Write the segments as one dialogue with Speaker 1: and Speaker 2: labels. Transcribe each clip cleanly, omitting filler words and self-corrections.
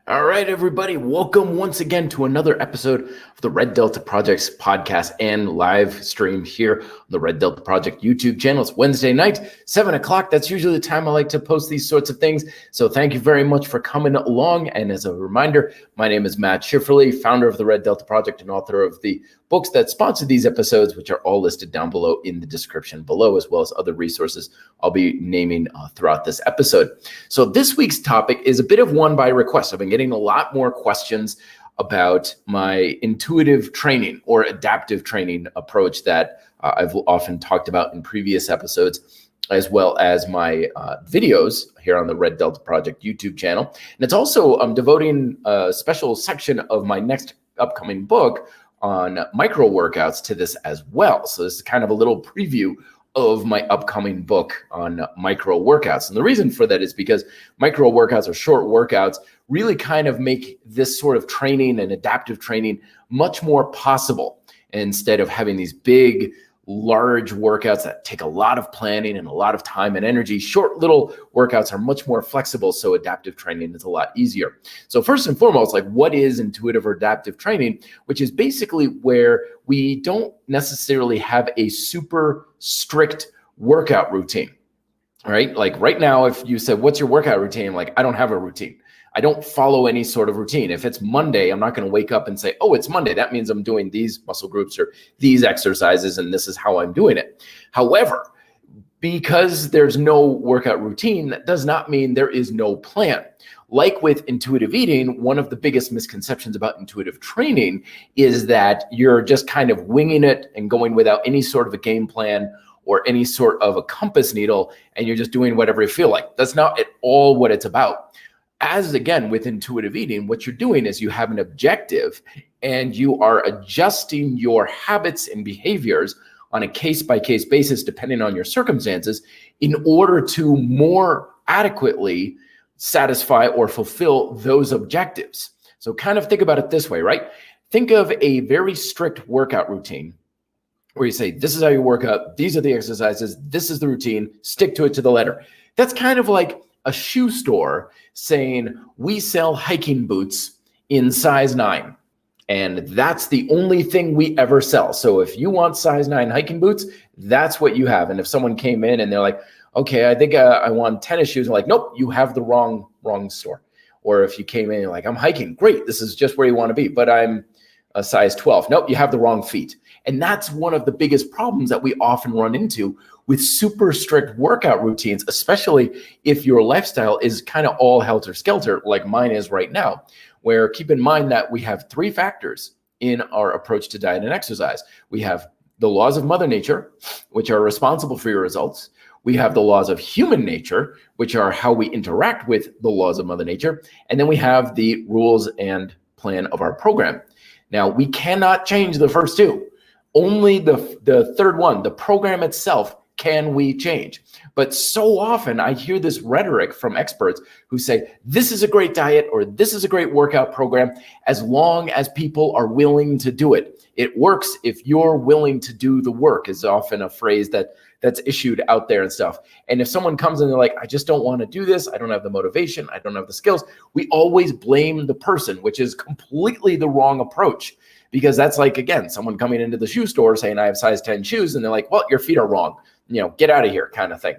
Speaker 1: All right, everybody, welcome once again to another episode of the Red Delta Project's podcast and live stream here on the Red Delta Project YouTube channel. It's Wednesday night, 7 o'clock. That's usually the time I like to post these sorts of things. So thank you very much for coming along. And as a reminder, my name is Matt Schifferle, founder of the Red Delta Project and author of the books that sponsor these episodes, which are all listed down below in the description below, as well as other resources I'll be naming throughout this episode. So this week's topic is a bit of one by request. I've been getting a lot more questions about my intuitive training or adaptive training approach that I've often talked about in previous episodes, as well as my videos here on the Red Delta Project YouTube channel. And it's also, I'm devoting a special section of my next upcoming book on micro workouts to this as well. So this is kind of a little preview of my upcoming book on micro workouts. And the reason for that is because micro workouts or short workouts really kind of make this sort of training and adaptive training much more possible. Instead of having these big, large workouts that take a lot of planning and a lot of time and energy, short little workouts are much more flexible. So adaptive training is a lot easier. So first and foremost, like, what is intuitive or adaptive training, which is basically where we don't necessarily have a super strict workout routine, right? Like right now, if you said, what's your workout routine? Like, I don't have a routine. I don't follow any sort of routine. If it's Monday, I'm not going to wake up and say, oh, it's Monday. That means I'm doing these muscle groups or these exercises, and this is how I'm doing it. However, because there's no workout routine, that does not mean there is no plan. Like with intuitive eating, one of the biggest misconceptions about intuitive training is that you're just kind of winging it and going without any sort of a game plan or any sort of a compass needle, and you're just doing whatever you feel like. That's not at all what it's about. As again, with intuitive eating, what you're doing is you have an objective and you are adjusting your habits and behaviors on a case-by-case basis, depending on your circumstances, in order to more adequately satisfy or fulfill those objectives. So kind of think about it this way, right? Think of a very strict workout routine where you say, this is how you work out, these are the exercises, this is the routine, stick to it to the letter. That's kind of like a shoe store saying, we sell hiking boots in size 9. And that's the only thing we ever sell. So if you want size 9 hiking boots, that's what you have. And if someone came in and they're like, okay, I think I want tennis shoes, I'm like, nope, you have the wrong store. Or if you came in and you're like, I'm hiking, great, this is just where you want to be, but I'm a size 12. Nope, you have the wrong feet. And that's one of the biggest problems that we often run into with super strict workout routines, especially if your lifestyle is kind of all helter-skelter like mine is right now, where keep in mind that we have 3 factors in our approach to diet and exercise. We have the laws of Mother Nature, which are responsible for your results. We have the laws of human nature, which are how we interact with the laws of Mother Nature. And then we have the rules and plan of our program. Now, we cannot change the first 2. Only the third one, the program itself, can we change. But so often I hear this rhetoric from experts who say, this is a great diet or this is a great workout program as long as people are willing to do it. It works if you're willing to do the work is often a phrase that's issued out there and stuff. And if someone comes and they're like, I just don't want to do this, I don't have the motivation, I don't have the skills, we always blame the person, which is completely the wrong approach. Because that's like, again, someone coming into the shoe store saying, I have size 10 shoes. And they're like, well, your feet are wrong. Get out of here kind of thing.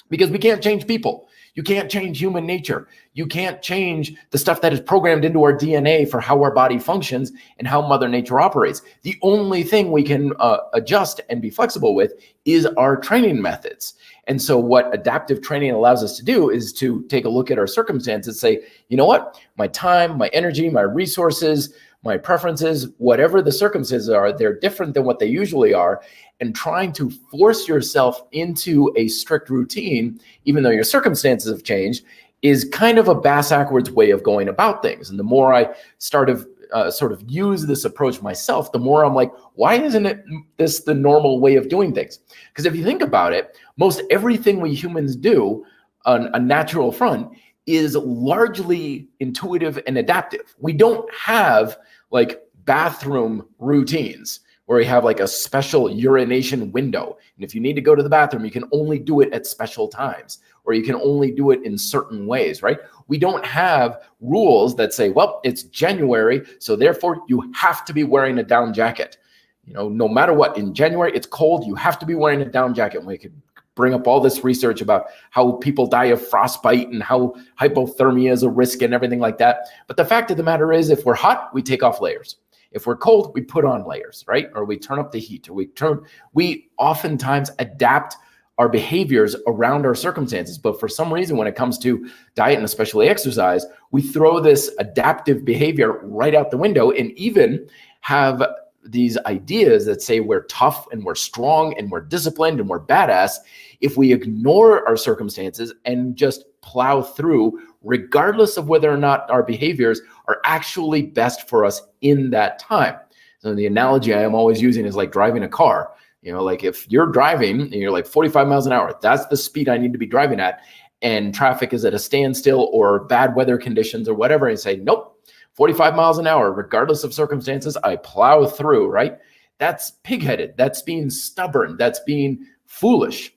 Speaker 1: Because we can't change people. You can't change human nature. You can't change the stuff that is programmed into our DNA for how our body functions and how Mother Nature operates. The only thing we can adjust and be flexible with is our training methods. And so what adaptive training allows us to do is to take a look at our circumstances, say, you know what, my time, my energy, my resources, my preferences, whatever the circumstances are, they're different than what they usually are. And trying to force yourself into a strict routine, even though your circumstances have changed, is kind of a bass-backwards way of going about things. And the more I sort of use this approach myself, the more I'm like, why isn't this the normal way of doing things? Because if you think about it, most everything we humans do on a natural front is largely intuitive and adaptive. We don't have like bathroom routines where you have like a special urination window. And if you need to go to the bathroom, you can only do it at special times. or you can only do it in certain ways, right? We don't have rules that say, well, it's January, so therefore you have to be wearing a down jacket. No matter what, in January, it's cold, you have to be wearing a down jacket. And we could bring up all this research about how people die of frostbite and how hypothermia is a risk and everything like that. But the fact of the matter is, if we're hot, we take off layers. If we're cold, we put on layers, right? Or we turn up the heat, or we oftentimes adapt our behaviors around our circumstances. But for some reason, when it comes to diet and especially exercise, we throw this adaptive behavior right out the window and even have these ideas that say we're tough and we're strong and we're disciplined and we're badass if we ignore our circumstances and just plow through, regardless of whether or not our behaviors are actually best for us in that time. So the analogy I am always using is like driving a car. Like if you're driving and you're like 45 miles an hour, that's the speed I need to be driving at, and traffic is at a standstill or bad weather conditions or whatever, and you say, nope, 45 miles an hour, regardless of circumstances, I plow through, right? That's pig-headed. That's being stubborn. That's being foolish.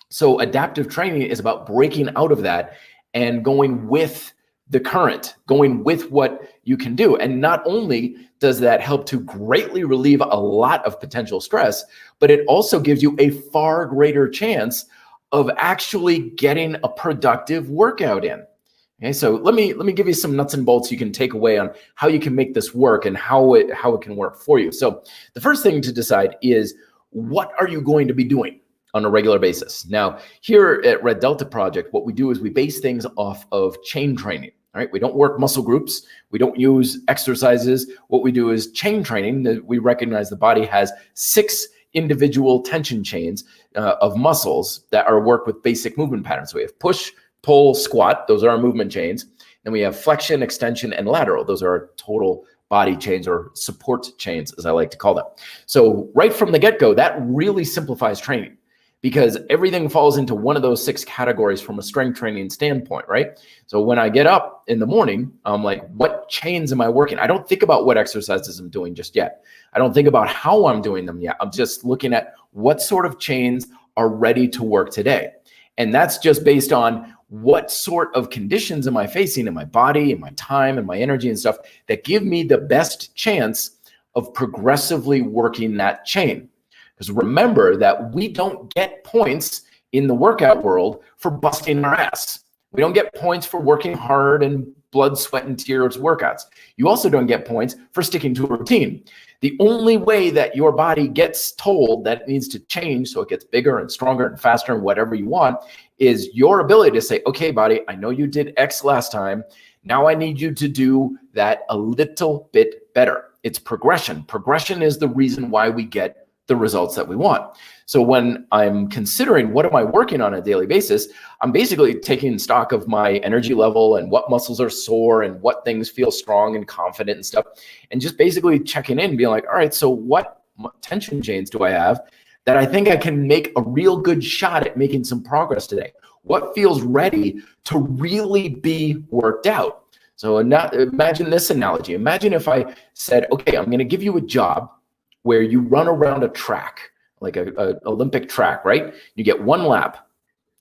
Speaker 1: So adaptive training is about breaking out of that and going with the current, going with what you can do. And not only does that help to greatly relieve a lot of potential stress, but it also gives you a far greater chance of actually getting a productive workout in. Okay, so let me give you some nuts and bolts you can take away on how you can make this work and how it can work for you. So the first thing to decide is, what are you going to be doing on a regular basis? Now, here at Red Delta Project, what we do is we base things off of chain training. All right, we don't work muscle groups. We don't use exercises. What we do is chain training. We recognize the body has 6 individual tension chains of muscles that are work with basic movement patterns. So we have push, pull, squat. Those are our movement chains. Then we have flexion, extension, and lateral. Those are our total body chains, or support chains, as I like to call them. So right from the get-go, that really simplifies training, because everything falls into one of those 6 categories from a strength training standpoint, right? So when I get up in the morning, I'm like, what chains am I working? I don't think about what exercises I'm doing just yet. I don't think about how I'm doing them yet. I'm just looking at what sort of chains are ready to work today. And that's just based on what sort of conditions am I facing in my body, in my time, and my energy and stuff that give me the best chance of progressively working that chain. Because remember that we don't get points in the workout world for busting our ass. We don't get points for working hard and blood, sweat, and tears workouts. You also don't get points for sticking to a routine. The only way that your body gets told that it needs to change so it gets bigger and stronger and faster and whatever you want is your ability to say, okay, body, I know you did X last time. Now I need you to do that a little bit better. It's progression. Progression is the reason why we get the results that we want. So when I'm considering what am I working on a daily basis, I'm basically taking stock of my energy level and what muscles are sore and what things feel strong and confident and stuff, and just basically checking in and being like, all right, so what tension chains do I have that I think I can make a real good shot at making some progress today? What feels ready to really be worked out? So imagine this analogy. Imagine if I said, okay, I'm going to give you a job where you run around a track, like a Olympic track, right? You get 1 lap.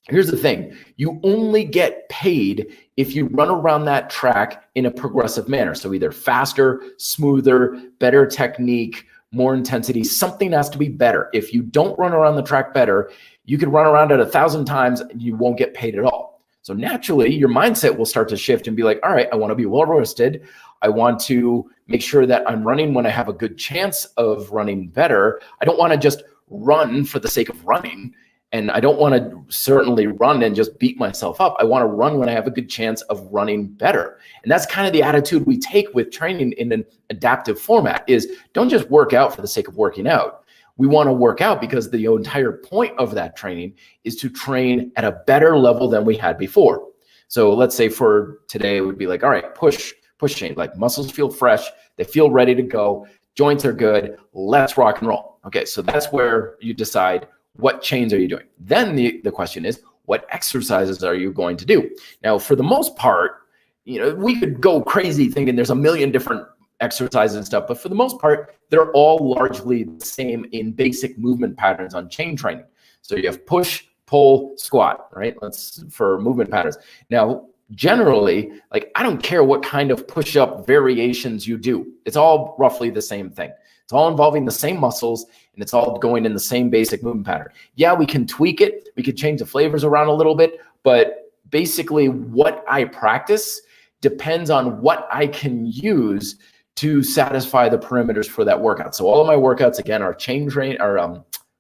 Speaker 1: Here's the thing. You only get paid if you run around that track in a progressive manner. So either faster, smoother, better technique, more intensity, something has to be better. If you don't run around the track better, you can run around it 1,000 times and you won't get paid at all. So naturally, your mindset will start to shift and be like, all right, I want to be well-rested. I want to make sure that I'm running when I have a good chance of running better. I don't want to just run for the sake of running. And I don't want to certainly run and just beat myself up. I want to run when I have a good chance of running better. And that's kind of the attitude we take with training in an adaptive format is don't just work out for the sake of working out. We want to work out because the entire point of that training is to train at a better level than we had before. So let's say for today, it would be like, all right, push chain, like muscles feel fresh. They feel ready to go. Joints are good. Let's rock and roll. Okay, so that's where you decide what chains are you doing. Then the question is, what exercises are you going to do? Now, for the most part, we could go crazy thinking there's a million different exercises and stuff, but for the most part, they're all largely the same in basic movement patterns on chain training. So you have push, pull, squat, right? That's for movement patterns. Now, generally, like, I don't care what kind of push-up variations you do. It's all roughly the same thing. It's all involving the same muscles, and it's all going in the same basic movement pattern. Yeah, we can tweak it. We could change the flavors around a little bit, but basically what I practice depends on what I can use to satisfy the parameters for that workout. So all of my workouts, again, are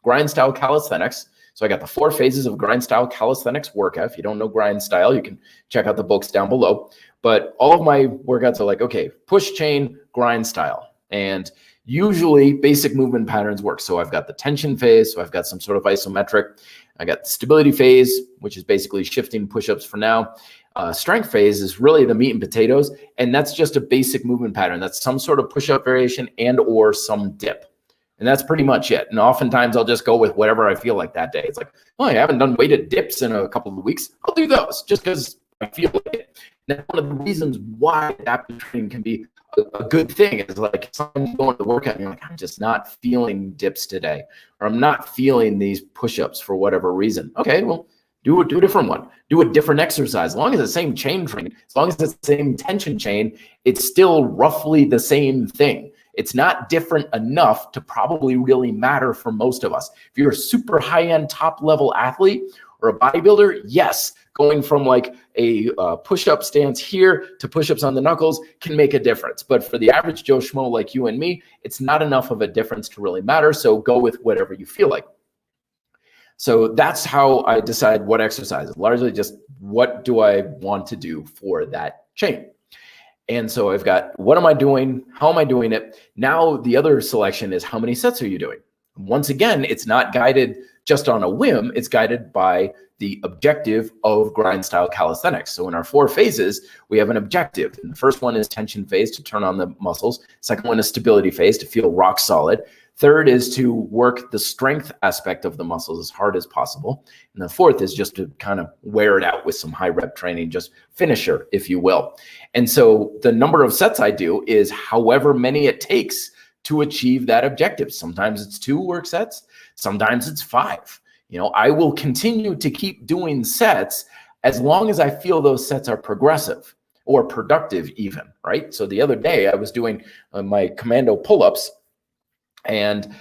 Speaker 1: grind style calisthenics. So I got the 4 phases of grind style calisthenics workout. If you don't know grind style, you can check out the books down below. But all of my workouts are like, okay, push chain, grind style. And usually basic movement patterns work. So I've got the tension phase. So I've got some sort of isometric. I got the stability phase, which is basically shifting push-ups for now. Strength phase is really the meat and potatoes. And that's just a basic movement pattern. That's some sort of push-up variation and or some dip. And that's pretty much it. And oftentimes I'll just go with whatever I feel like that day. It's like, oh, I haven't done weighted dips in a couple of weeks. I'll do those just because I feel like it. And that's one of the reasons why adaptive training can be a good thing is like someone going to the workout and you're like, I'm just not feeling dips today, or I'm not feeling these push-ups for whatever reason. Okay, well, do a different one. Do a different exercise. As long as it's the same chain training, as long as it's the same tension chain, it's still roughly the same thing. It's not different enough to probably really matter for most of us. If you're a super high-end top-level athlete or a bodybuilder, yes, going from like a push-up stance here to push-ups on the knuckles can make a difference. But for the average Joe Schmo like you and me, it's not enough of a difference to really matter. So go with whatever you feel like. So that's how I decide what exercises, largely just what do I want to do for that chain. And so I've got, what am I doing? How am I doing it? Now the other selection is, how many sets are you doing? Once again, it's not guided just on a whim. It's guided by the objective of grind style calisthenics. So in our 4 phases, we have an objective. And the first one is tension phase, to turn on the muscles. Second one is stability phase, to feel rock solid. Third is to work the strength aspect of the muscles as hard as possible. And the fourth is just to kind of wear it out with some high rep training, just finisher, if you will. And so the number of sets I do is however many it takes to achieve that objective. Sometimes it's 2 work sets, sometimes it's 5. You know, I will continue to keep doing sets as long as I feel those sets are progressive or productive even, right? So the other day I was doing my commando pull-ups, and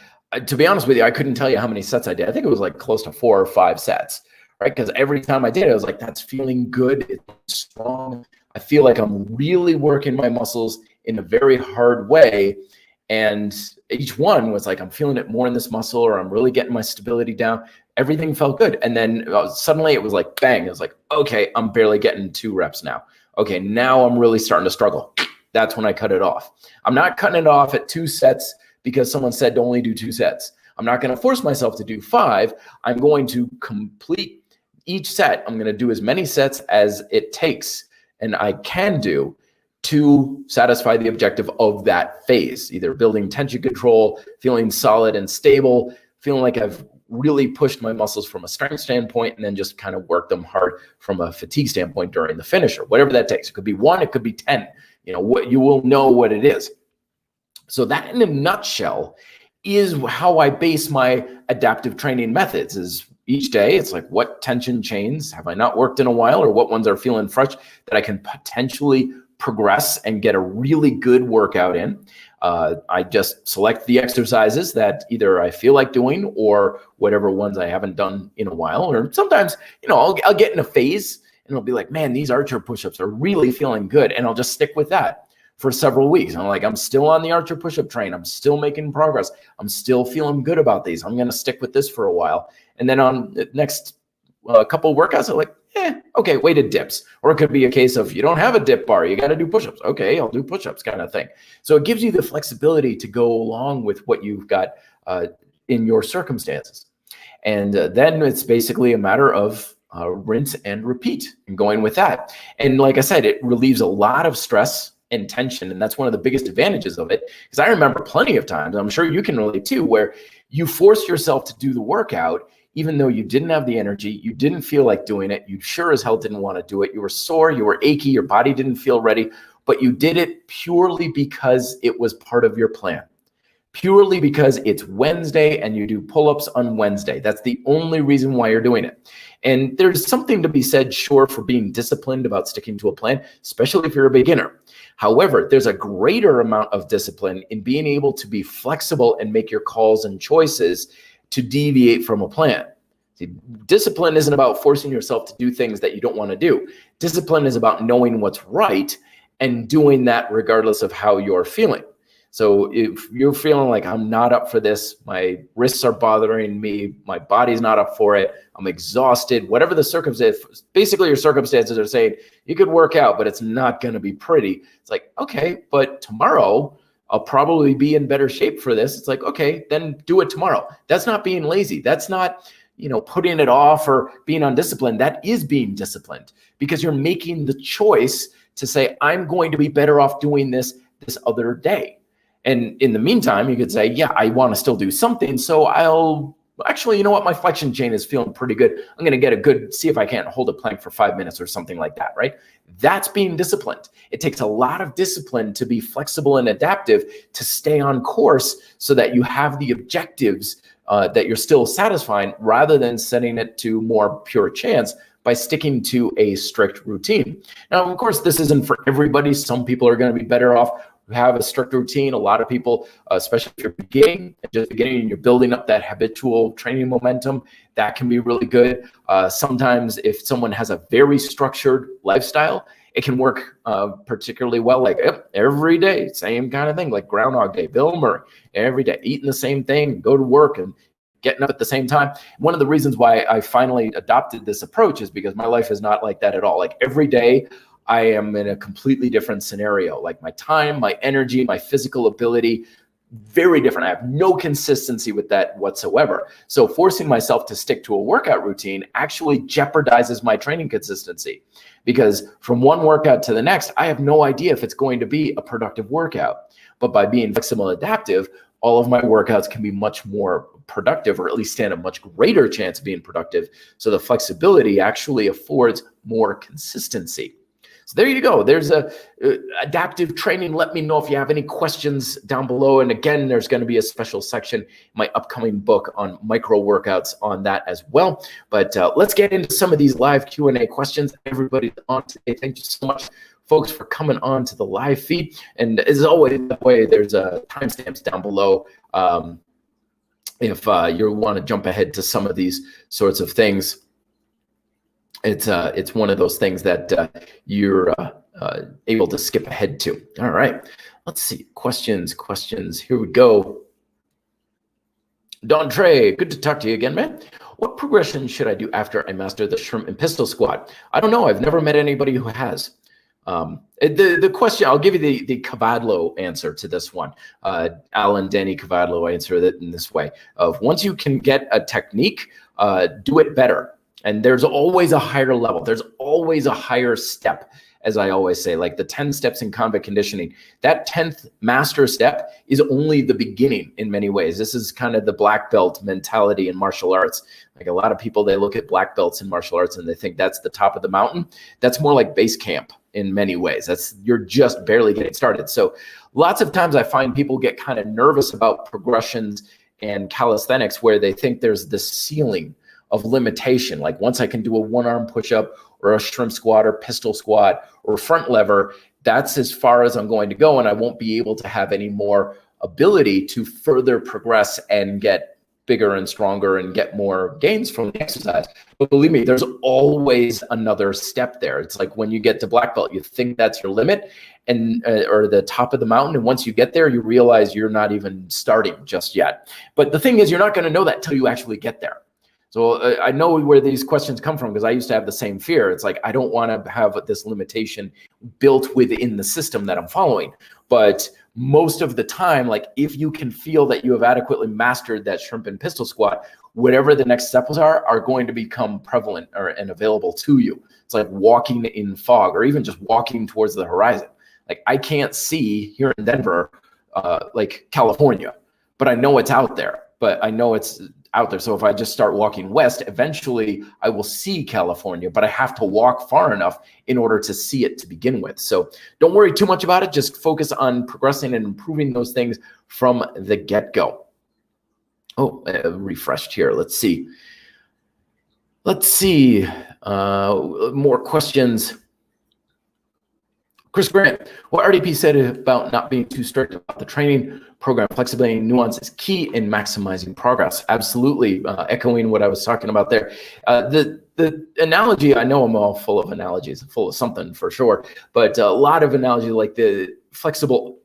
Speaker 1: to be honest with you, I couldn't tell you how many sets I did. I think it was like close to 4 or 5 sets, right? Because every time I did it, I was like, that's feeling good. It's strong. I feel like I'm really working my muscles in a very hard way. And each one was like, I'm feeling it more in this muscle, or I'm really getting my stability down. Everything felt good. And then suddenly it was like, bang. It was like, okay, I'm barely getting 2 reps now. Okay, now I'm really starting to struggle. That's when I cut it off. I'm not cutting it off at 2 sets because someone said to only do 2 sets. I'm not going to force myself to do 5. I'm going to complete each set. I'm going to do as many sets as it takes and I can do to satisfy the objective of that phase, either building tension control, feeling solid and stable, feeling like I've really pushed my muscles from a strength standpoint, and then just kind of work them hard from a fatigue standpoint during the finisher, whatever that takes. It could be 1, it could be 10, you know, what you will know what it is. So that in a nutshell is how I base my adaptive training methods. Is each day, it's like, what tension chains have I not worked in a while, or what ones are feeling fresh that I can potentially progress and get a really good workout in. I just select the exercises that either I feel like doing or whatever ones I haven't done in a while. Or sometimes, you know, I'll get in a phase and I'll be like, man, these archer push-ups are really feeling good. And I'll just stick with that for several weeks. And I'm like, I'm still on the archer push-up train. I'm still making progress. I'm still feeling good about these. I'm going to stick with this for a while. And then on the next couple of workouts, I'm like, okay, weighted dips. Or it could be a case of, you don't have a dip bar, you got to do push-ups. Okay, I'll do push-ups kind of thing. So it gives you the flexibility to go along with what you've got in your circumstances. And then it's basically a matter of rinse and repeat and going with that. And like I said, it relieves a lot of stress and tension. And that's one of the biggest advantages of it. Because I remember plenty of times, I'm sure you can relate too, where you force yourself to do the workout even though you didn't have the energy, you didn't feel like doing it, you sure as hell didn't want to do it, you were sore, you were achy, your body didn't feel ready, but you did it purely because it was part of your plan. purely because it's Wednesday and you do pull-ups on Wednesday. That's the only reason why you're doing it. And there's something to be said, sure, for being disciplined about sticking to a plan, especially if you're a beginner. However, there's a greater amount of discipline in being able to be flexible and make your calls and choices to deviate from a plan. See, discipline isn't about forcing yourself to do things that you don't want to do. Discipline is about knowing what's right and doing that regardless of how you're feeling. So if you're feeling like I'm not up for this, my wrists are bothering me, my body's not up for it, I'm exhausted, whatever the circumstance, basically your circumstances are saying you could work out, but it's not going to be pretty. It's like, okay, but tomorrow I'll probably be in better shape for this. It's like, okay, then do it tomorrow. That's not being lazy. That's not, putting it off or being undisciplined. That is being disciplined because you're making the choice to say, I'm going to be better off doing this other day. And in the meantime, you could say, yeah, I want to still do something. So I'll actually, you know what? My flexion chain is feeling pretty good. I'm going to see if I can't hold a plank for 5 minutes or something like that, right? That's being disciplined. It takes a lot of discipline to be flexible and adaptive, to stay on course so that you have the objectives that you're still satisfying rather than setting it to more pure chance by sticking to a strict routine. Now, of course, this isn't for everybody. Some people are going to be better off who have a strict routine. A lot of people, especially if you're beginning and you're building up that habitual training momentum, that can be really good. Sometimes if someone has a very structured lifestyle, it can work particularly well, like every day, same kind of thing, like Groundhog Day, Bill Murray, every day, eating the same thing, go to work and getting up at the same time. One of the reasons why I finally adopted this approach is because my life is not like that at all. Like every day, I am in a completely different scenario. Like my time, my energy, my physical ability, very different. I have no consistency with that whatsoever. So forcing myself to stick to a workout routine actually jeopardizes my training consistency, because from one workout to the next, I have no idea if it's going to be a productive workout. But by being flexible and adaptive, all of my workouts can be much more productive, or at least stand a much greater chance of being productive. So the flexibility actually affords more consistency. So there you go. There's adaptive training. Let me know if you have any questions down below. And again, there's going to be a special section in my upcoming book on micro workouts on that as well. But let's get into some of these live Q&A questions. Everybody's on today. Thank you so much, folks, for coming on to the live feed. And as always, that way, there's timestamps down below if you want to jump ahead to some of these sorts of things. It's one of those things that you're able to skip ahead to. All right, let's see. Questions. Here we go. Don Trey, good to talk to you again, man. What progression should I do after I master the shrimp and pistol squat? I don't know. I've never met anybody who has. The question, I'll give you the Cavadlo answer to this one. Alan Danny Cavadlo answered it in this way: of once you can get a technique, do it better. And there's always a higher level. There's always a higher step, as I always say, like the 10 steps in combat conditioning. That 10th master step is only the beginning in many ways. This is kind of the black belt mentality in martial arts. Like a lot of people, they look at black belts in martial arts and they think that's the top of the mountain. That's more like base camp in many ways. You're just barely getting started. So lots of times I find people get kind of nervous about progressions and calisthenics where they think there's this ceiling of limitation. Like once I can do a one-arm push-up or a shrimp squat or pistol squat or front lever, that's as far as I'm going to go, and I won't be able to have any more ability to further progress and get bigger and stronger and get more gains from the exercise. But believe me, there's always another step there. It's like when you get to black belt, you think that's your limit and or the top of the mountain, and once you get there, you realize you're not even starting just yet. But the thing is, you're not going to know that till you actually get there. So I know where these questions come from because I used to have the same fear. It's like, I don't want to have this limitation built within the system that I'm following. But most of the time, like if you can feel that you have adequately mastered that shrimp and pistol squat, whatever the next steps are going to become prevalent and available to you. It's like walking in fog or even just walking towards the horizon. Like I can't see here in Denver, like California, but I know it's out there. But I know it's out there. So if I just start walking west, eventually I will see California, but I have to walk far enough in order to see it to begin with. So don't worry too much about it. Just focus on progressing and improving those things from the get-go. Oh, refreshed here. Let's see. More questions. Chris Grant, what RDP said about not being too strict about the training program, flexibility and nuance is key in maximizing progress. Absolutely, echoing what I was talking about there. The analogy, I know I'm all full of analogies, full of something for sure, but a lot of analogy like the flexible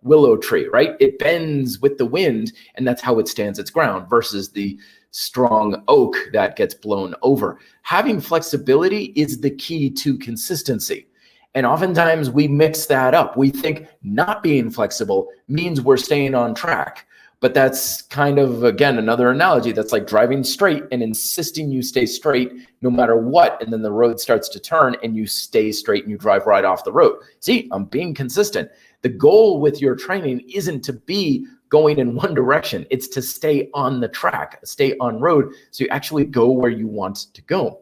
Speaker 1: willow tree, right? It bends with the wind, and that's how it stands its ground, versus the strong oak that gets blown over. Having flexibility is the key to consistency. And oftentimes we mix that up. We think not being flexible means we're staying on track. But that's kind of, again, another analogy. That's like driving straight and insisting you stay straight no matter what. And then the road starts to turn and you stay straight and you drive right off the road. See, I'm being consistent. The goal with your training isn't to be going in one direction. It's to stay on the track, stay on road, so you actually go where you want to go.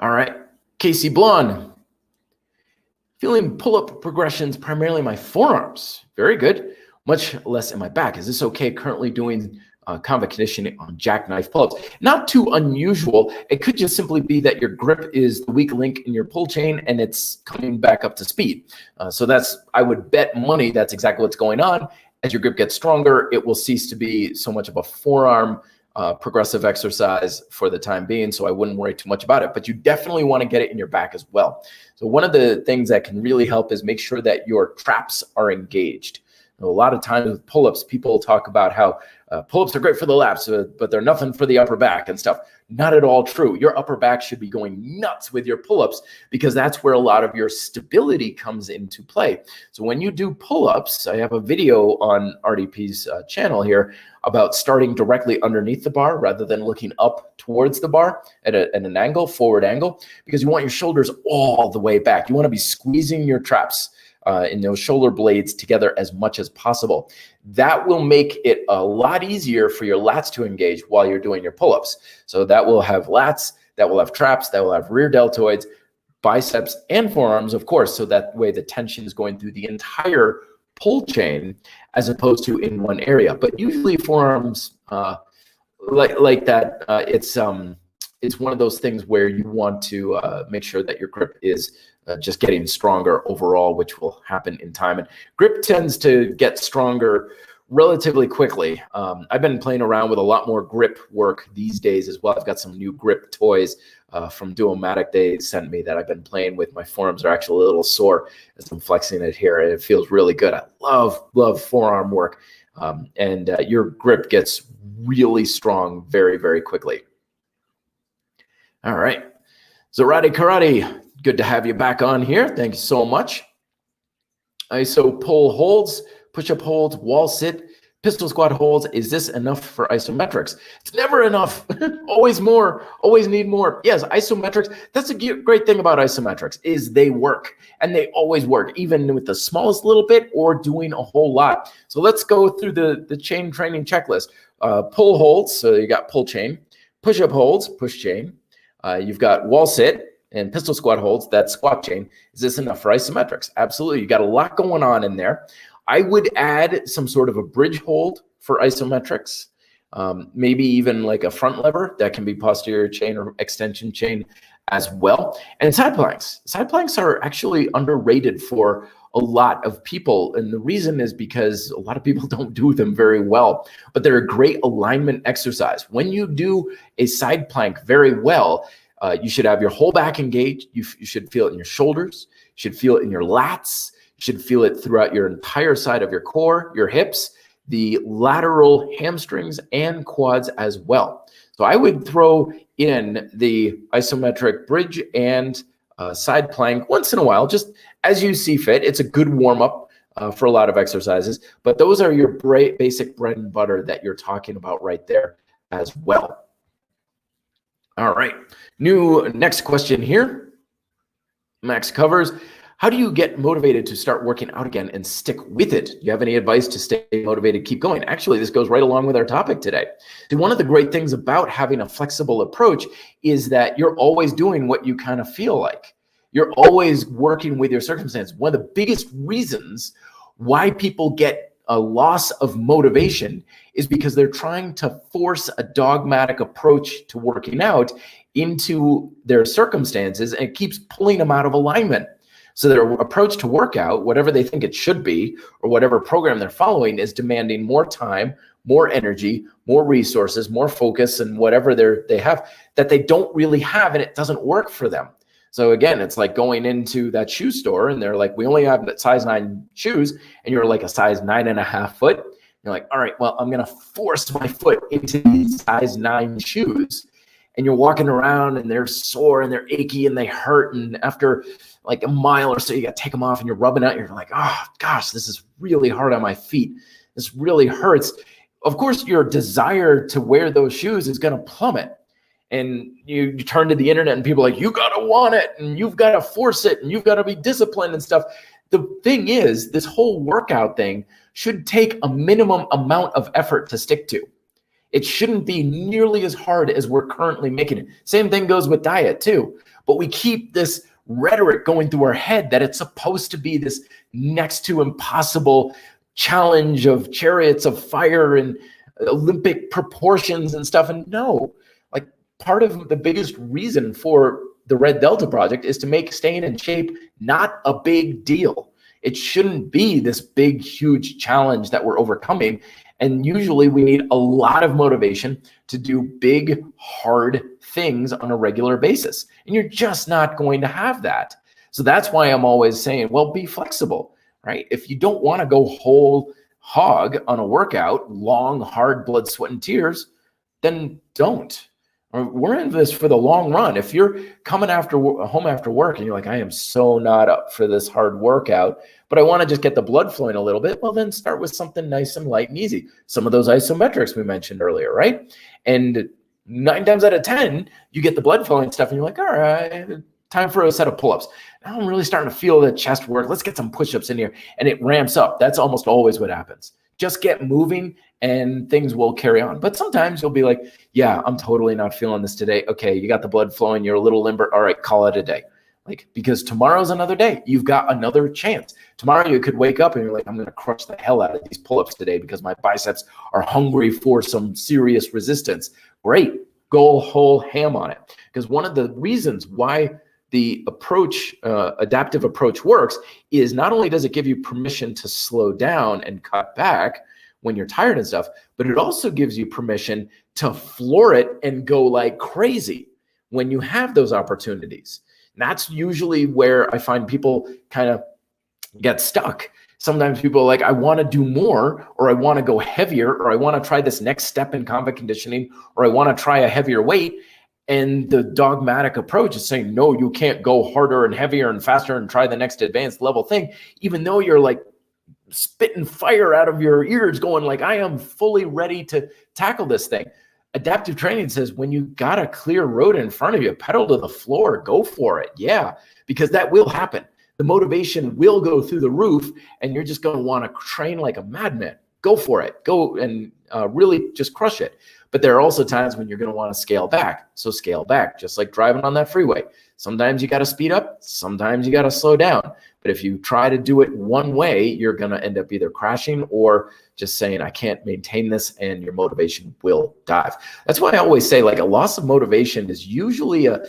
Speaker 1: All right. Casey Blonde, feeling pull-up progressions primarily in my forearms. Very good. Much less in my back. Is this okay? Currently doing combat conditioning on jackknife pull-ups. Not too unusual. It could just simply be that your grip is the weak link in your pull chain and it's coming back up to speed. So that's, I would bet money that's exactly what's going on. As your grip gets stronger, it will cease to be so much of a forearm progressive exercise for the time being, so I wouldn't worry too much about it. But you definitely want to get it in your back as well. So one of the things that can really help is make sure that your traps are engaged. A lot of times with pull-ups, people talk about how pull-ups are great for the lats, but they're nothing for the upper back and stuff. Not at all true. Your upper back should be going nuts with your pull-ups because that's where a lot of your stability comes into play. So when you do pull-ups, I have a video on RDP's channel here about starting directly underneath the bar rather than looking up towards the bar at an angle, forward angle, because you want your shoulders all the way back. You want to be squeezing your traps in those shoulder blades together as much as possible. That will make it a lot easier for your lats to engage while you're doing your pull-ups. So that will have lats, that will have traps, that will have rear deltoids, biceps, and forearms, of course, so that way the tension is going through the entire pull chain as opposed to in one area. But usually forearms, like that, it's one of those things where you want to make sure that your grip is just getting stronger overall, which will happen in time. And grip tends to get stronger relatively quickly. I've been playing around with a lot more grip work these days as well. I've got some new grip toys from Duomatic they sent me that I've been playing with. My forearms are actually a little sore as I'm flexing it here, and it feels really good. I love forearm work. And your grip gets really strong very, very quickly. All right. Zarate Karate, good to have you back on here. Thank you so much. ISO pull holds, push-up holds, wall sit, pistol squat holds. Is this enough for isometrics? It's never enough. Always more, always need more. Yes, isometrics, that's a great thing about isometrics is they work, and they always work, even with the smallest little bit or doing a whole lot. So let's go through the chain training checklist. Pull holds, so you got pull chain, push-up holds, push chain. You've got wall sit and pistol squat holds, that's squat chain. Is this enough for isometrics? Absolutely. You got a lot going on in there. I would add some sort of a bridge hold for isometrics, maybe even like a front lever that can be posterior chain or extension chain as well. And side planks. Side planks are actually underrated for a lot of people. And the reason is because a lot of people don't do them very well, but they're a great alignment exercise. When you do a side plank very well, you should have your whole back engaged. You should feel it in your shoulders. You should feel it in your lats. You should feel it throughout your entire side of your core, your hips, the lateral hamstrings, and quads as well. So I would throw in the isometric bridge and side plank once in a while, just as you see fit. It's a good warm-up for a lot of exercises, but those are your basic bread and butter that you're talking about right there as well. All right, next question here. Max covers, How do you get motivated to start working out again and stick with it? Do you have any advice to stay motivated, keep going? Actually, this goes right along with our topic today. And one of the great things about having a flexible approach is that you're always doing what you kind of feel like. You're always working with your circumstance. One of the biggest reasons why people get a loss of motivation is because they're trying to force a dogmatic approach to working out into their circumstances, and it keeps pulling them out of alignment. So their approach to workout, whatever they think it should be, or whatever program they're following, is demanding more time, more energy, more resources, more focus, and whatever they have that they don't really have, and it doesn't work for them. So again, it's like going into that shoe store and they're like, we only have size 9 shoes, and you're like a size 9.5 foot. You're like, all right, well, I'm going to force my foot into these size 9 shoes. And you're walking around and they're sore and they're achy and they hurt. And after like a mile or so, you got to take them off and you're rubbing out. You're like, oh gosh, this is really hard on my feet. This really hurts. Of course, your desire to wear those shoes is going to plummet. And you turn to the internet and people are like, you got to want it and you've got to force it and you've got to be disciplined and stuff. The thing is, this whole workout thing should take a minimum amount of effort to stick to. It shouldn't be nearly as hard as we're currently making it. Same thing goes with diet too. But we keep this rhetoric going through our head that it's supposed to be this next to impossible challenge of chariots of fire and Olympic proportions and stuff. And no, like part of the biggest reason for the Red Delta Project is to make staying in shape not a big deal. It shouldn't be this big, huge challenge that we're overcoming. And usually we need a lot of motivation to do big, hard things on a regular basis. And you're just not going to have that. So that's why I'm always saying, well, be flexible, right? If you don't want to go whole hog on a workout, long, hard blood, sweat, and tears, then don't. We're in this for the long run. If you're coming home after work and you're like, I am so not up for this hard workout, but I want to just get the blood flowing a little bit, well, then start with something nice and light and easy. Some of those isometrics we mentioned earlier, right? And 9 times out of 10, you get the blood flowing stuff and you're like, all right, time for a set of pull-ups. Now I'm really starting to feel the chest work. Let's get some push-ups in here. And it ramps up. That's almost always what happens. Just get moving and things will carry on. But sometimes you'll be like, yeah, I'm totally not feeling this today. Okay, you got the blood flowing. You're a little limber. All right, call it a day. Like, because tomorrow's another day. You've got another chance. Tomorrow you could wake up and you're like, I'm going to crush the hell out of these pull-ups today because my biceps are hungry for some serious resistance. Great. Go whole ham on it. Because one of the reasons why the approach, adaptive approach works is not only does it give you permission to slow down and cut back when you're tired and stuff, but it also gives you permission to floor it and go like crazy when you have those opportunities. And that's usually where I find people kind of get stuck. Sometimes people are like, I want to do more, or I want to go heavier, or I want to try this next step in combat conditioning, or I want to try a heavier weight. And the dogmatic approach is saying, no, you can't go harder and heavier and faster and try the next advanced level thing, even though you're like spitting fire out of your ears going like, I am fully ready to tackle this thing. Adaptive training says when you got a clear road in front of you, pedal to the floor, go for it. Yeah, because that will happen. The motivation will go through the roof and you're just going to want to train like a madman. Go for it. Go and really just crush it. But there are also times when you're going to want to scale back. So scale back, just like driving on that freeway. Sometimes you got to speed up. Sometimes you got to slow down. But if you try to do it one way, you're going to end up either crashing or just saying, I can't maintain this, and your motivation will dive. That's why I always say like a loss of motivation is usually a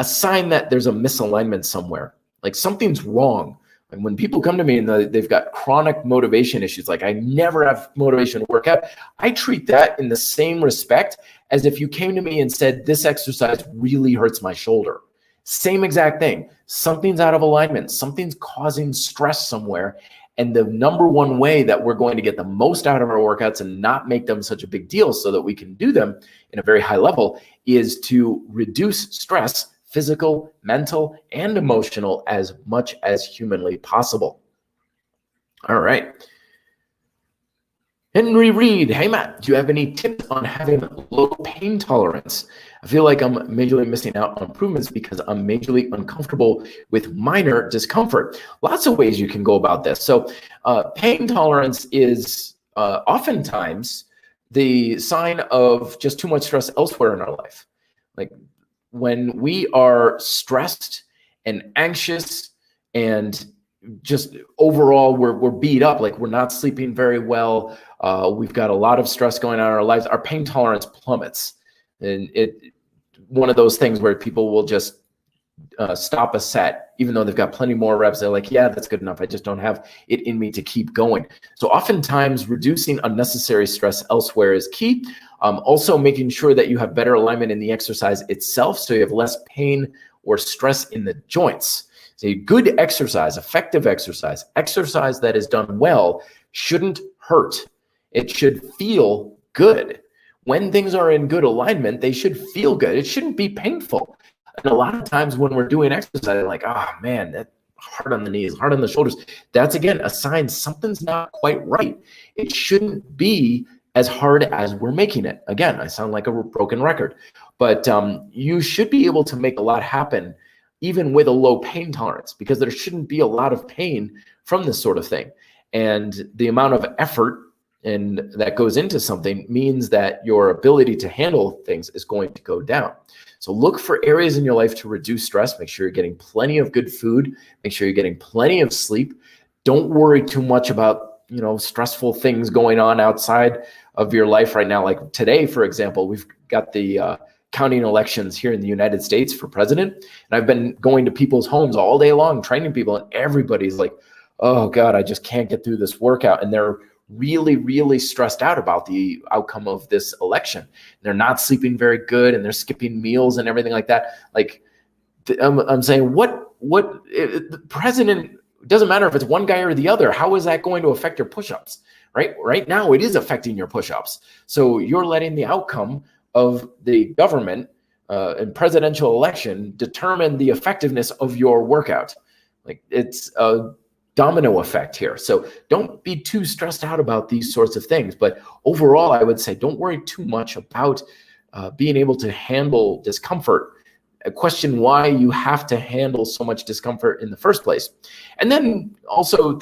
Speaker 1: sign that there's a misalignment somewhere. Like something's wrong. And when people come to me and they've got chronic motivation issues, like I never have motivation to work out, I treat that in the same respect as if you came to me and said, this exercise really hurts my shoulder. Same exact thing. Something's out of alignment. Something's causing stress somewhere. And the number one way that we're going to get the most out of our workouts and not make them such a big deal so that we can do them in a very high level is to reduce stress, physical, mental, and emotional, as much as humanly possible. All right. Henry Reed, hey Matt, do you have any tips on having low pain tolerance? I feel like I'm majorly missing out on improvements because I'm majorly uncomfortable with minor discomfort. Lots of ways you can go about this. So pain tolerance is oftentimes the sign of just too much stress elsewhere in our life. Like when we are stressed and anxious and just overall we're beat up, like we're not sleeping very well, we've got a lot of stress going on in our lives, our pain tolerance plummets. And it one of those things where people will just stop a set even though they've got plenty more reps. They're like, yeah, that's good enough, I just don't have it in me to keep going. So oftentimes reducing unnecessary stress elsewhere is key. Also making sure that you have better alignment in the exercise itself so you have less pain or stress in the joints. So good exercise, effective exercise, exercise that is done well shouldn't hurt. It should feel good. When things are in good alignment, they should feel good. It shouldn't be painful. And a lot of times when we're doing exercise, like, oh man, that hard on the knees, hard on the shoulders. That's again a sign something's not quite right. It shouldn't be as hard as we're making it. Again, I sound like a broken record, but you should be able to make a lot happen even with a low pain tolerance, because there shouldn't be a lot of pain from this sort of thing. And the amount of effort and that goes into something means that your ability to handle things is going to go down. So look for areas in your life to reduce stress. Make sure you're getting plenty of good food. Make sure you're getting plenty of sleep. Don't worry too much about, stressful things going on outside of your life right now. Like today, for example, we've got the counting elections here in the United States for president. And I've been going to people's homes all day long, training people, and everybody's like, oh God, I just can't get through this workout. And they're really, really stressed out about the outcome of this election. They're not sleeping very good and they're skipping meals and everything like that. Like I'm saying, the president, doesn't matter if it's one guy or the other, how is that going to affect your push-ups? Right now, it is affecting your push-ups. So you're letting the outcome of the government and presidential election determine the effectiveness of your workout. Like it's a domino effect here. So don't be too stressed out about these sorts of things. But overall, I would say don't worry too much about being able to handle discomfort. Question why you have to handle so much discomfort in the first place. And then also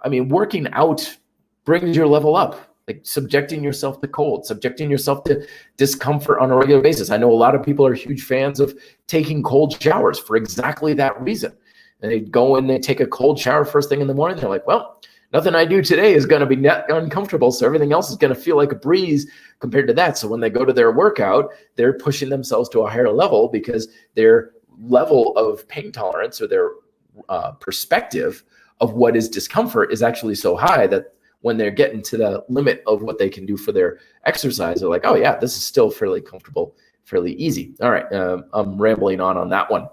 Speaker 1: working out brings your level up. Like subjecting yourself to cold, subjecting yourself to discomfort on a regular basis. I know a lot of people are huge fans of taking cold showers for exactly that reason. And they go and they take a cold shower first thing in the morning. They're like, well, nothing I do today is going to be uncomfortable. So everything else is going to feel like a breeze compared to that. So when they go to their workout, they're pushing themselves to a higher level because their level of pain tolerance or their perspective of what is discomfort is actually so high that when they're getting to the limit of what they can do for their exercise, they're like, oh yeah, this is still fairly comfortable, fairly easy. All right, I'm rambling on that one.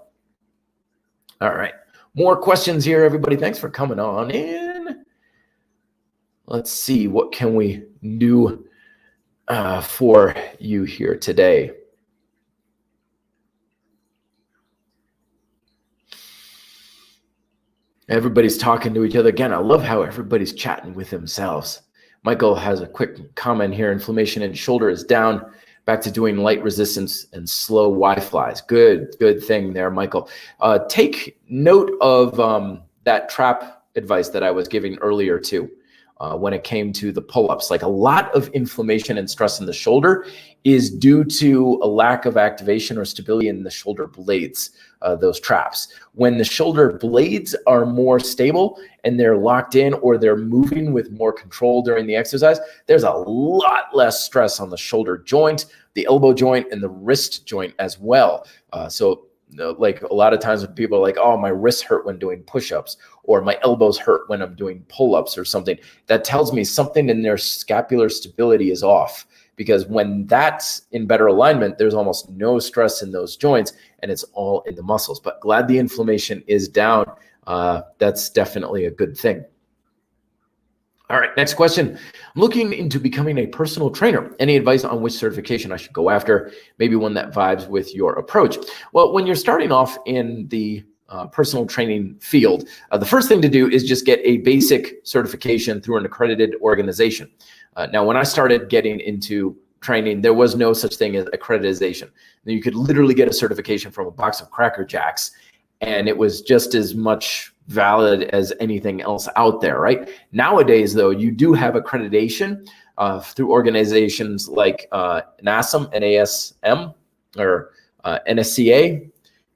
Speaker 1: All right, more questions here, everybody. Thanks for coming on in. Let's see, what can we do for you here today? Everybody's talking to each other. Again, I love how everybody's chatting with themselves. Michael has a quick comment here. Inflammation in shoulder is down. Back to doing light resistance and slow Y-flies. Good thing there, Michael. Take note of that trap advice that I was giving earlier too. When it came to the pull-ups, like a lot of inflammation and stress in the shoulder is due to a lack of activation or stability in the shoulder blades, those traps. When the shoulder blades are more stable and they're locked in or they're moving with more control during the exercise, there's a lot less stress on the shoulder joint, the elbow joint, and the wrist joint as well. Like a lot of times when people are like, oh, my wrists hurt when doing push-ups or my elbows hurt when I'm doing pull-ups or something, that tells me something in their scapular stability is off, because when that's in better alignment, there's almost no stress in those joints and it's all in the muscles. But glad the inflammation is down. That's definitely a good thing. All right, next question. I'm looking into becoming a personal trainer. Any advice on which certification I should go after? Maybe one that vibes with your approach. Well, when you're starting off in the personal training field, the first thing to do is just get a basic certification through an accredited organization. Now, when I started getting into training, there was no such thing as accreditation. You could literally get a certification from a box of Cracker Jacks, and it was just as much valid as anything else out there, right? Nowadays, though, you do have accreditation through organizations like NASM, NASM, or NSCA,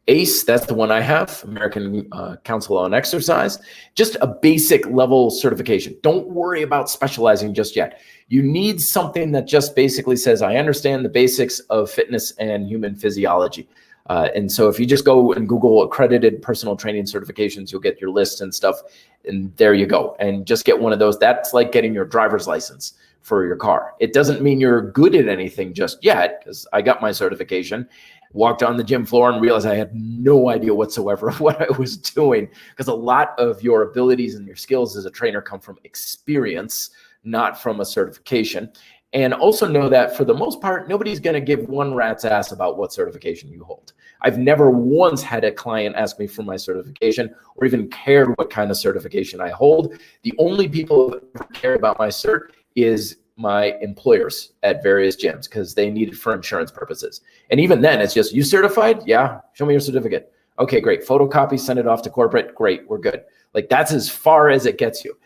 Speaker 1: ACE, that's the one I have, American Council on Exercise. Just a basic level certification. Don't worry about specializing just yet. You need something that just basically says, I understand the basics of fitness and human physiology. And so if you just go and Google accredited personal training certifications, you'll get your list and stuff, and there you go. And just get one of those. That's like getting your driver's license for your car. It doesn't mean you're good at anything just yet, because I got my certification, walked on the gym floor and realized I had no idea whatsoever of what I was doing, because a lot of your abilities and your skills as a trainer come from experience, not from a certification. And also know that for the most part, nobody's going to give one rat's ass about what certification you hold. I've never once had a client ask me for my certification or even cared what kind of certification I hold. The only people who ever care about my cert is my employers at various gyms, because they need it for insurance purposes. And even then, it's just, you certified? Yeah, show me your certificate. Okay, great. Photocopy, send it off to corporate. Great, we're good. Like, that's as far as it gets you.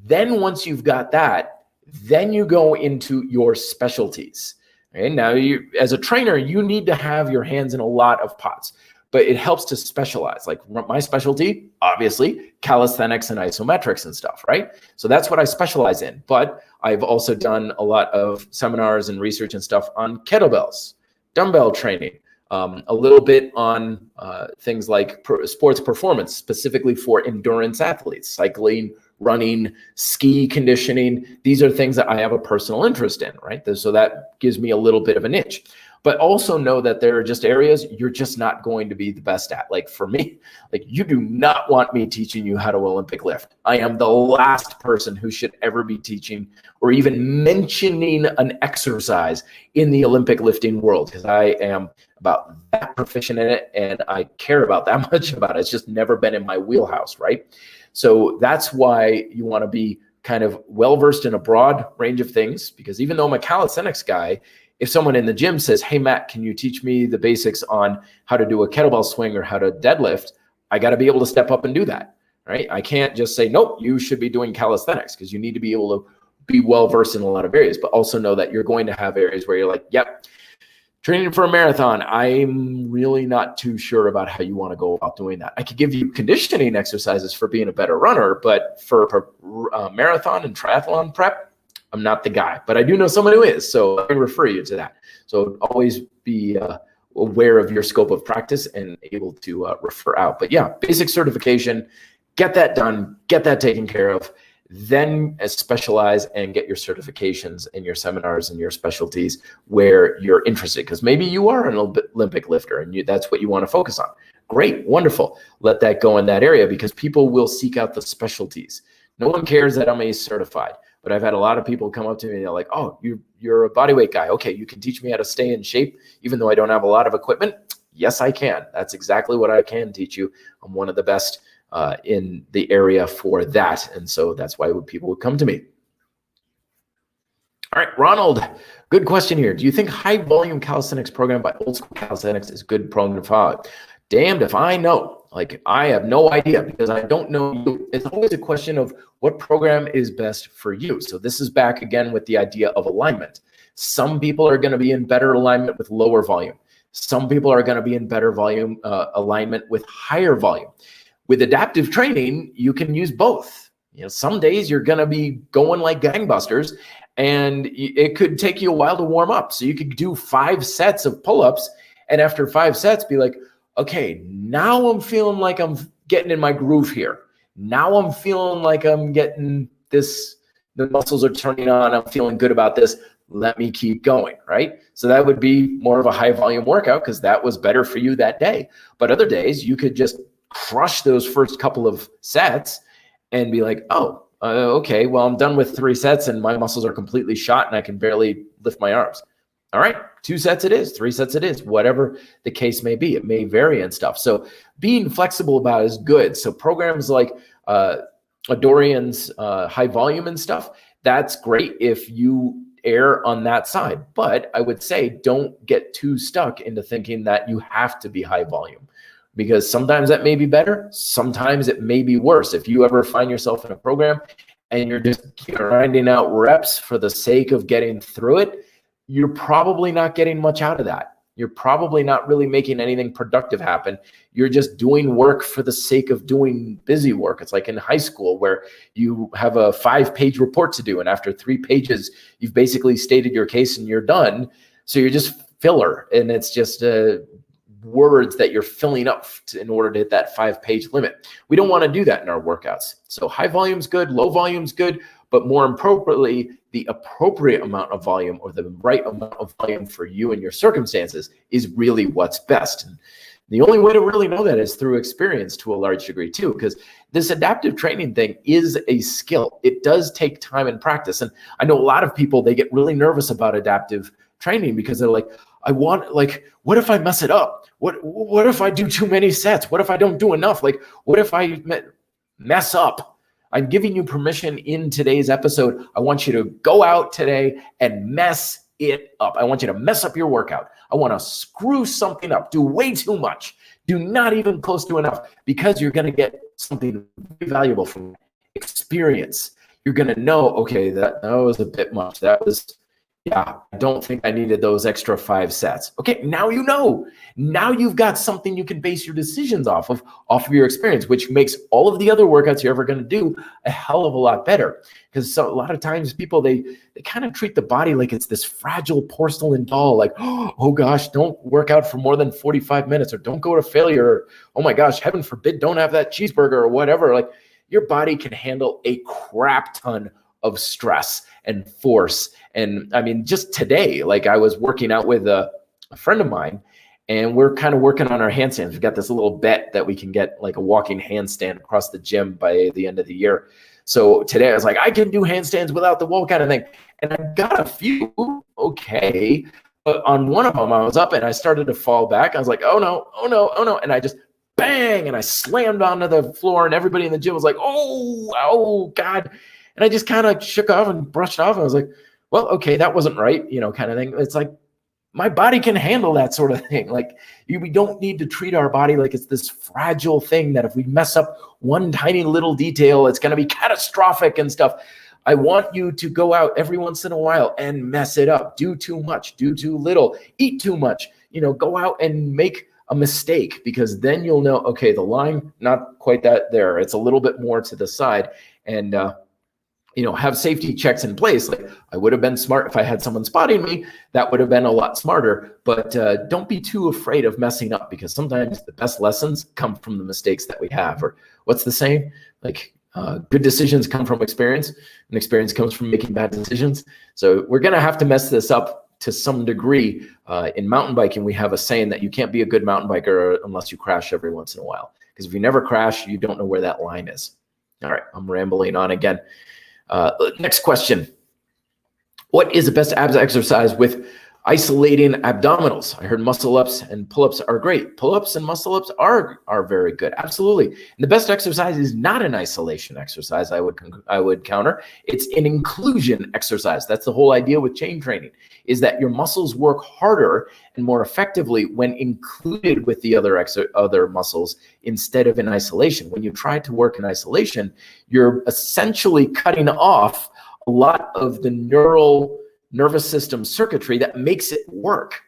Speaker 1: Then once you've got that, then you go into your specialties. Okay? Now, you, as a trainer, you need to have your hands in a lot of pots, but it helps to specialize. Like my specialty, obviously, calisthenics and isometrics and stuff, right? So that's what I specialize in. But I've also done a lot of seminars and research and stuff on kettlebells, dumbbell training, a little bit on things like sports performance, specifically for endurance athletes, cycling, running, ski conditioning. These are things that I have a personal interest in, right? So that gives me a little bit of a niche. But also know that there are just areas you're just not going to be the best at. Like for me, like you do not want me teaching you how to Olympic lift. I am the last person who should ever be teaching or even mentioning an exercise in the Olympic lifting world, because I am about that proficient in it and I care about that much about it. It's just never been in my wheelhouse, right? So that's why you want to be kind of well-versed in a broad range of things, because even though I'm a calisthenics guy, if someone in the gym says, hey, Matt, can you teach me the basics on how to do a kettlebell swing or how to deadlift? I got to be able to step up and do that, right? I can't just say, nope, you should be doing calisthenics, because you need to be able to be well-versed in a lot of areas, but also know that you're going to have areas where you're like, yep, training for a marathon, I'm really not too sure about how you want to go about doing that. I could give you conditioning exercises for being a better runner, but for marathon and triathlon prep, I'm not the guy, but I do know someone who is, so I can refer you to that. So always be aware of your scope of practice and able to refer out. But yeah, basic certification, get that done, get that taken care of, then specialize and get your certifications and your seminars and your specialties where you're interested, because maybe you are an Olympic lifter and that's what you want to focus on. Great, wonderful. Let that go in that area, because people will seek out the specialties. No one cares that I'm ACE certified. But I've had a lot of people come up to me and they're like, oh, you're a bodyweight guy. Okay, you can teach me how to stay in shape even though I don't have a lot of equipment? Yes, I can. That's exactly what I can teach you. I'm one of the best in the area for that. And so that's why people would come to me. All right, Ronald, good question here. Do you think high volume calisthenics program by Old School Calisthenics is good program to follow? Damned if I know. Like, I have no idea, because I don't know you. It's always a question of what program is best for you. So this is back again with the idea of alignment. Some people are going to be in better alignment with lower volume. Some people are going to be in better volume alignment with higher volume. With adaptive training, you can use both. You know, some days you're going to be going like gangbusters, and it could take you a while to warm up. So you could do 5 sets of pull-ups, and after 5 sets, be like, okay, now I'm feeling like I'm getting in my groove here. Now I'm feeling like I'm getting this, the muscles are turning on. I'm feeling good about this. Let me keep going, right? So that would be more of a high volume workout, because that was better for you that day. But other days you could just crush those first couple of sets and be like, oh, okay, well, I'm done with 3 sets and my muscles are completely shot and I can barely lift my arms. All right, 2 sets it is, 3 sets it is, whatever the case may be. It may vary and stuff. So being flexible about it is good. So programs like Dorian's high volume and stuff, that's great if you err on that side. But I would say don't get too stuck into thinking that you have to be high volume, because sometimes that may be better. Sometimes it may be worse. If you ever find yourself in a program and you're just grinding out reps for the sake of getting through it, you're probably not getting much out of that. You're probably not really making anything productive happen. You're just doing work for the sake of doing busy work. It's like in high school where you have a 5-page report to do, and after 3 pages, you've basically stated your case and you're done. So you're just filler, and it's just words that you're filling up in order to hit that 5-page limit. We don't want to do that in our workouts. So high volume's good, low volume's good, but more appropriately, the appropriate amount of volume, or the right amount of volume for you and your circumstances, is really what's best. And the only way to really know that is through experience to a large degree too, because this adaptive training thing is a skill. It does take time and practice. And I know a lot of people, they get really nervous about adaptive training because they're like, what if I mess it up? What if I do too many sets? What if I don't do enough? Like, what if I mess up? I'm giving you permission in today's episode. I want you to go out today and mess it up. I want you to mess up your workout. I want to screw something up, do way too much, do not even close to enough, because you're going to get something very valuable from experience. You're going to know, okay, that was a bit much. That was, yeah, I don't think I needed those extra 5 sets. Okay, now you know. Now you've got something you can base your decisions off of your experience, which makes all of the other workouts you're ever going to do a hell of a lot better. Because a lot of times people, they kind of treat the body like it's this fragile porcelain doll, like, oh gosh, don't work out for more than 45 minutes, or don't go to failure, or, oh my gosh, heaven forbid, don't have that cheeseburger, or whatever. Like, your body can handle a crap ton of stress and force. And I mean, just today, like, I was working out with a friend of mine, and we're kind of working on our handstands. We've got this little bet that we can get like a walking handstand across the gym by the end of the year. So today I was like, I can do handstands without the wall kind of thing. And I got a few, okay. But on one of them, I was up and I started to fall back. I was like, oh no, oh no, oh no. And I just bang, and I slammed onto the floor, and everybody in the gym was like, oh God. And I just kind of shook off and brushed off. And I was like, well, okay, that wasn't right, kind of thing. It's like, my body can handle that sort of thing. Like, we don't need to treat our body like it's this fragile thing that if we mess up one tiny little detail, it's going to be catastrophic and stuff. I want you to go out every once in a while and mess it up. Do too much, do too little, eat too much, go out and make a mistake, because then you'll know, okay, the line, not quite that there. It's a little bit more to the side. And, have safety checks in place. Like, I would have been smart if I had someone spotting me. That would have been a lot smarter. But don't be too afraid of messing up, because sometimes the best lessons come from the mistakes that we have. Or what's the saying? Like, good decisions come from experience, and experience comes from making bad decisions. So we're going to have to mess this up to some degree. In mountain biking, we have a saying that you can't be a good mountain biker unless you crash every once in a while. Because if you never crash, you don't know where that line is. All right, I'm rambling on again. Next question. What is the best abs exercise with isolating abdominals? I heard muscle ups and pull-ups are great. Pull-ups and muscle ups are very good. Absolutely. And the best exercise is not an isolation exercise, I would counter. It's an inclusion exercise. That's the whole idea with chain training, is that your muscles work harder and more effectively when included with the other muscles instead of in isolation. When you try to work in isolation, you're essentially cutting off a lot of the nervous system circuitry that makes it work.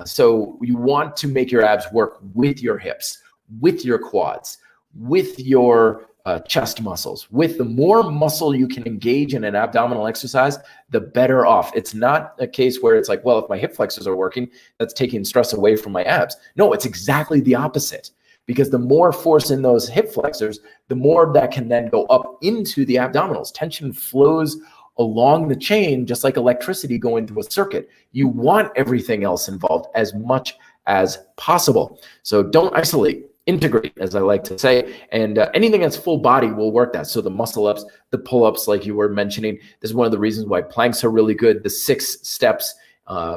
Speaker 1: So you want to make your abs work with your hips, with your quads, with your chest muscles. With the more muscle you can engage in an abdominal exercise, the better off. It's not a case where it's like, well, if my hip flexors are working, that's taking stress away from my abs. No, it's exactly the opposite. Because the more force in those hip flexors, the more that can then go up into the abdominals. Tension flows along the chain, just like electricity going through a circuit. You want everything else involved as much as possible. So don't isolate, integrate, as I like to say. And anything that's full body will work that. So the muscle ups, the pull-ups, like you were mentioning, this is one of the reasons why planks are really good. The 6 steps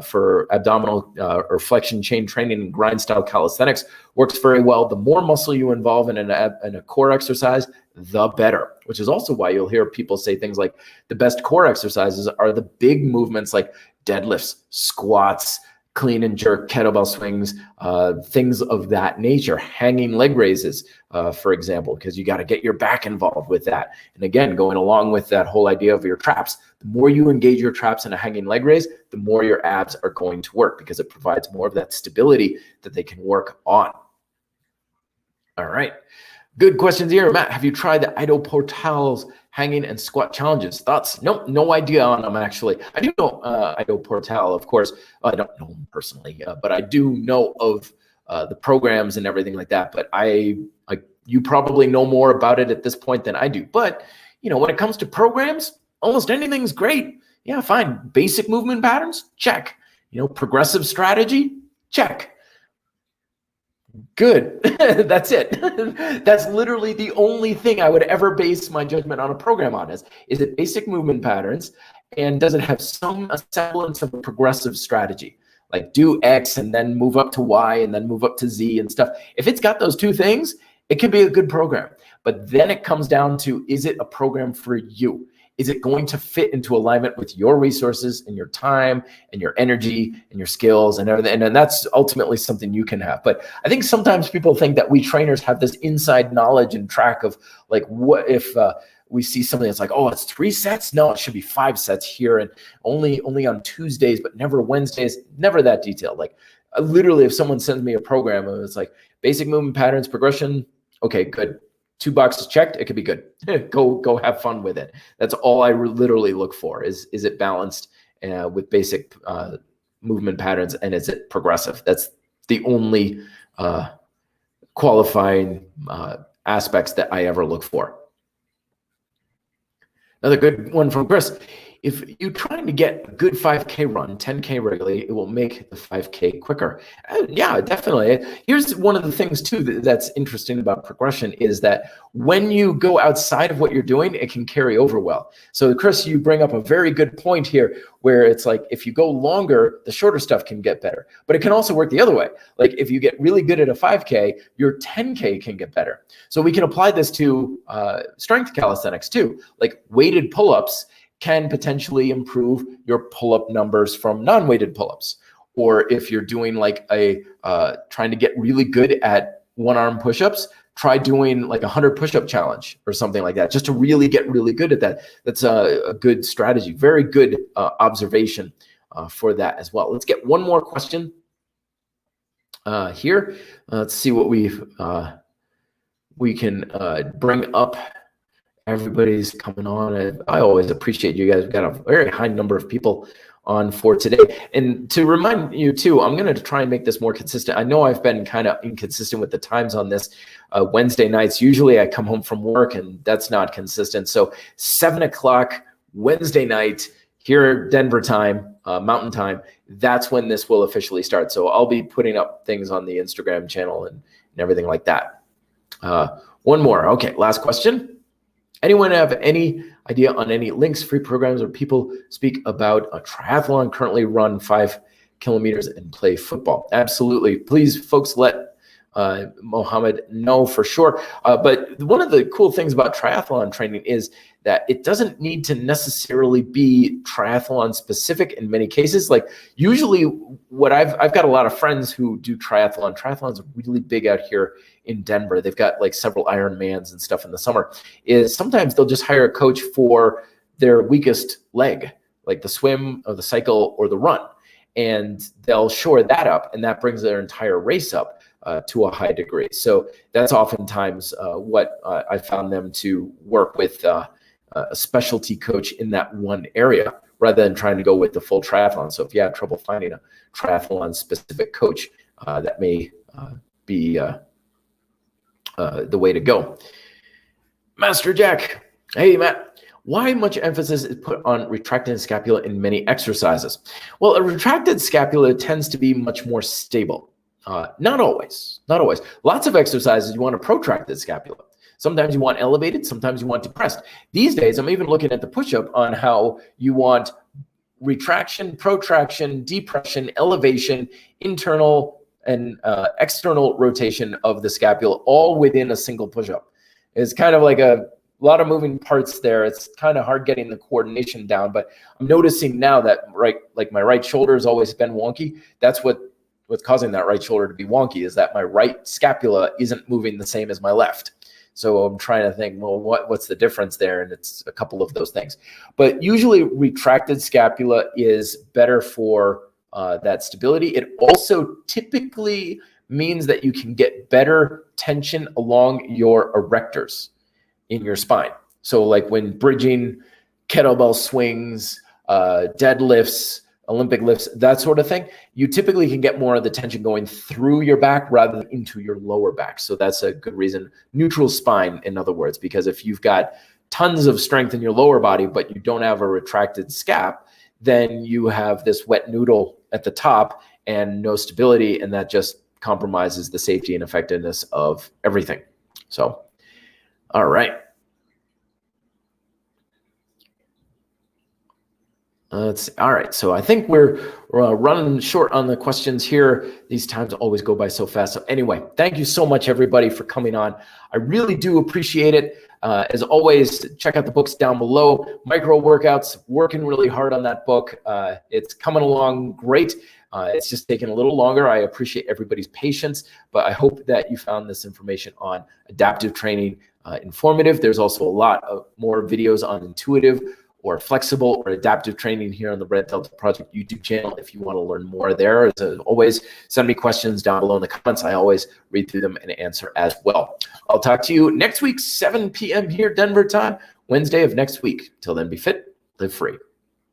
Speaker 1: for abdominal or flexion chain training and grind style calisthenics works very well. The more muscle you involve in a core exercise, the better, which is also why you'll hear people say things like the best core exercises are the big movements like deadlifts, squats, clean and jerk, kettlebell swings, things of that nature, hanging leg raises, for example, because you got to get your back involved with that. And again, going along with that whole idea of your traps, the more you engage your traps in a hanging leg raise, the more your abs are going to work because it provides more of that stability that they can work on. All right. Good questions here. Matt, have you tried the Ido Portal's hanging and squat challenges? Thoughts? Nope, no idea on them, actually. I do know Ido Portal, of course. I don't know him personally, but I do know of the programs and everything like that. But you probably know more about it at this point than I do. But, when it comes to programs, almost anything's great. Yeah, fine. Basic movement patterns? Check. Progressive strategy? Check. Good. That's it. That's literally the only thing I would ever base my judgment on a program on is it basic movement patterns, and does it have some semblance of a progressive strategy? Like do X and then move up to Y and then move up to Z and stuff. If it's got those two things, it could be a good program. But then it comes down to, is it a program for you? Is it going to fit into alignment with your resources and your time and your energy and your skills and everything? And that's ultimately something you can have. But I think sometimes people think that we trainers have this inside knowledge and track of like, what if we see something that's like, oh, it's 3 sets? No, it should be 5 sets here and only on Tuesdays, but never Wednesdays, never that detailed. Like literally if someone sends me a program and it's like basic movement patterns, progression, okay, good. 2 boxes checked, it could be good. Go have fun with it. That's all I literally look for is it balanced with basic movement patterns, and is it progressive? That's the only qualifying aspects that I ever look for. Another good one from Chris. If you're trying to get a good 5K run, 10K regularly, it will make the 5K quicker. Yeah, definitely. Here's one of the things too that's interesting about progression is that when you go outside of what you're doing, it can carry over well. So Chris, you bring up a very good point here where it's like, if you go longer, the shorter stuff can get better, but it can also work the other way. Like if you get really good at a 5K, your 10K can get better. So we can apply this to strength calisthenics too, like weighted pull-ups can potentially improve your pull-up numbers from non-weighted pull-ups. Or if you're doing like trying to get really good at one-arm push-ups, try doing like a 100 push-up challenge or something like that, just to really get really good at that. That's a good strategy. Very good observation for that as well. Let's get one more question here. Let's see what we can bring up. Everybody's coming on. I always appreciate you guys. We've got a very high number of people on for today. And to remind you too, I'm going to try and make this more consistent. I know I've been kind of inconsistent with the times on this. Wednesday nights, usually I come home from work and that's not consistent. So 7 o'clock Wednesday night here, Denver time, Mountain time, that's when this will officially start. So I'll be putting up things on the Instagram channel and everything like that. One more. Okay, last question. Anyone have any idea on any links, free programs, or people speak about a triathlon, currently run 5 kilometers and play football? Absolutely. Please, folks, let Mohammed know for sure. But one of the cool things about triathlon training is that it doesn't need to necessarily be triathlon specific in many cases. Like usually what I've got a lot of friends who do triathlon. Triathlon's really big out here in Denver. They've got like several Ironmans and stuff in the summer. Is sometimes they'll just hire a coach for their weakest leg, like the swim or the cycle or the run. And they'll shore that up, and that brings their entire race up to a high degree. So that's oftentimes what I found them to work with a specialty coach in that one area rather than trying to go with the full triathlon. So if you have trouble finding a triathlon specific coach, that may be the way to go. Master Jack, hey Matt, why much emphasis is put on retracted scapula in many exercises? Well, a retracted scapula tends to be much more stable. Not always. Lots of exercises you want a protracted scapula. Sometimes you want elevated, sometimes you want depressed. These days, I'm even looking at the push-up on how you want retraction, protraction, depression, elevation, internal and external rotation of the scapula, all within a single push-up. It's kind of like a lot of moving parts there. It's kind of hard getting the coordination down, but I'm noticing now that like my right shoulder has always been wonky. That's what's causing that right shoulder to be wonky, is that my right scapula isn't moving the same as my left. So I'm trying to think, well, what's the difference there? And it's a couple of those things. But usually retracted scapula is better for that stability. It also typically means that you can get better tension along your erectors in your spine. So like when bridging, kettlebell swings, deadlifts, Olympic lifts, that sort of thing, you typically can get more of the tension going through your back rather than into your lower back. So that's a good reason. Neutral spine, in other words, because if you've got tons of strength in your lower body, but you don't have a retracted scap, then you have this wet noodle at the top and no stability, and that just compromises the safety and effectiveness of everything. So, all right. All right. So I think we're running short on the questions here. These times always go by so fast. So anyway, thank you so much, everybody, for coming on. I really do appreciate it. As always, check out the books down below. Micro workouts, working really hard on that book. It's coming along great. It's just taking a little longer. I appreciate everybody's patience, but I hope that you found this information on adaptive training informative. There's also a lot of more videos on intuitive or flexible or adaptive training here on the Red Delta Project YouTube channel. If you want to learn more there, as always, send me questions down below in the comments. I always read through them and answer as well. I'll talk to you next week, 7 p.m. here, Denver time, Wednesday of next week. Till then, be fit, live free.